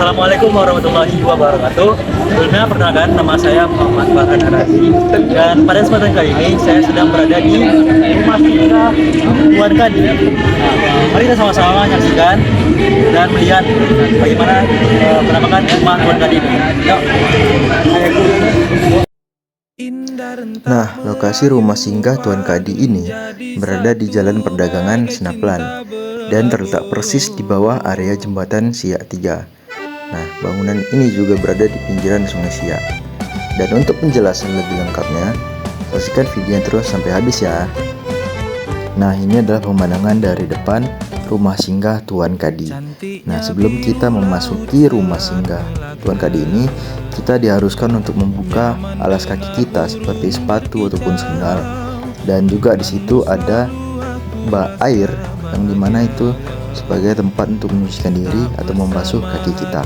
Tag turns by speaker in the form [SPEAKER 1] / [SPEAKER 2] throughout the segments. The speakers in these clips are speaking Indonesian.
[SPEAKER 1] Assalamualaikum warahmatullahi wabarakatuh. Sebelumnya perkenalkan, nama saya Muhammad Farhan Arazi, dan pada kesempatan kali ini saya sedang berada di rumah singgah Tuan Kadi. Mari kita sama-sama menyaksikan dan melihat bagaimana penampakan rumah Tuan Kadi ini. Yuk.
[SPEAKER 2] Nah, lokasi rumah singgah Tuan Kadi ini berada di Jalan Perdagangan Senaplan dan terletak persis di bawah area jembatan Siak 3. Nah, bangunan ini juga berada di pinggiran Sungai Siak. Dan untuk penjelasan lebih lengkapnya, saksikan videonya terus sampai habis ya. Nah, ini adalah pemandangan dari depan rumah singgah Tuan Kadi. Nah, sebelum kita memasuki rumah singgah Tuan Kadi ini, kita diharuskan untuk membuka alas kaki kita seperti sepatu ataupun sandal. Dan juga di situ ada bak air yang dimana itu sebagai tempat untuk menyucikan diri atau membasuh kaki kita.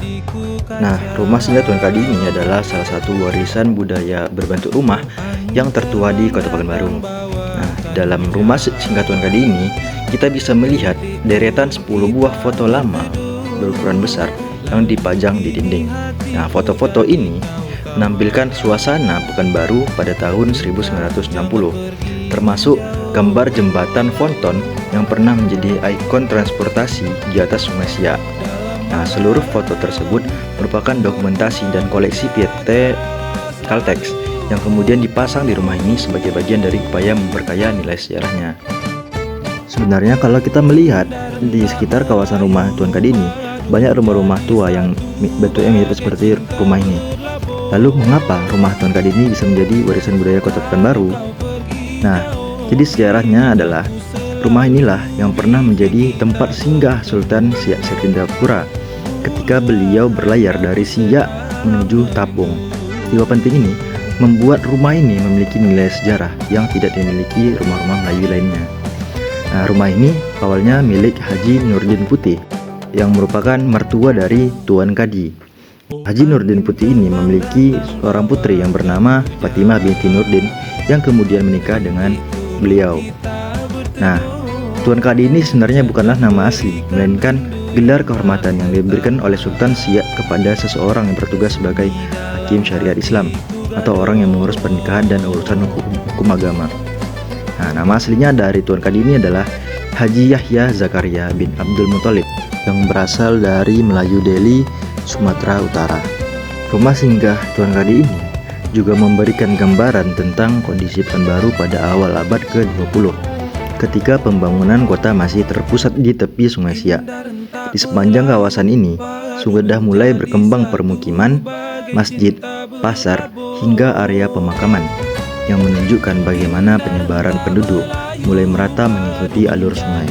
[SPEAKER 2] Nah, rumah singgah Tuan Kadi ini adalah salah satu warisan budaya berbentuk rumah yang tertua di Kota Pekanbaru. Nah, dalam rumah singgah Tuan Kadi ini kita bisa melihat deretan 10 buah foto lama berukuran besar yang dipajang di dinding. Nah, foto-foto ini menampilkan suasana Pekanbaru pada tahun 1960, termasuk gambar jembatan Fonton yang pernah menjadi ikon transportasi di atas Sungai Siak. Nah, seluruh foto tersebut merupakan dokumentasi dan koleksi PT Caltex yang kemudian dipasang di rumah ini sebagai bagian dari upaya memperkaya nilai sejarahnya. Sebenarnya kalau kita melihat di sekitar kawasan rumah Tuan Kadi ini, banyak rumah-rumah tua yang bentuknya mirip seperti rumah ini. Lalu mengapa rumah Tuan Kadi ini bisa menjadi warisan budaya Kota Pekanbaru? Nah, jadi sejarahnya adalah rumah inilah yang pernah menjadi tempat singgah Sultan Siak Sekindapura ketika beliau berlayar dari Siak menuju Tapung. Peristiwa penting ini membuat rumah ini memiliki nilai sejarah yang tidak dimiliki rumah-rumah Melayu lainnya. Nah, rumah ini awalnya milik Haji Nurdin Putih yang merupakan mertua dari Tuan Kadi. Haji Nurdin Putih ini memiliki seorang putri yang bernama Fatimah binti Nurdin yang kemudian menikah dengan beliau. Nah, Tuan Kadi ini sebenarnya bukanlah nama asli, melainkan gelar kehormatan yang diberikan oleh Sultan Siak kepada seseorang yang bertugas sebagai hakim syariat Islam atau orang yang mengurus pernikahan dan urusan hukum agama. Nah, nama aslinya dari Tuan Kadi ini adalah Haji Yahya Zakaria bin Abdul Muthalib yang berasal dari Melayu Deli, Sumatera Utara. Rumah singgah Tuan Kadi ini juga memberikan gambaran tentang kondisi Pekanbaru pada awal abad ke-20 ketika pembangunan kota masih terpusat di tepi Sungai Siak. Di sepanjang kawasan ini sudah mulai berkembang permukiman, masjid, pasar, hingga area pemakaman yang menunjukkan bagaimana penyebaran penduduk mulai merata mengikuti alur sungai.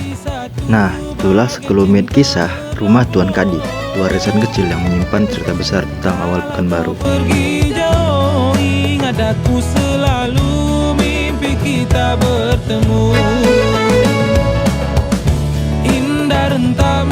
[SPEAKER 2] Nah, itulah sekelumit kisah rumah Tuan Kadi, warisan kecil yang menyimpan cerita besar tentang awal Pekanbaru.
[SPEAKER 3] Aku selalu mimpi kita bertemu, indah rentang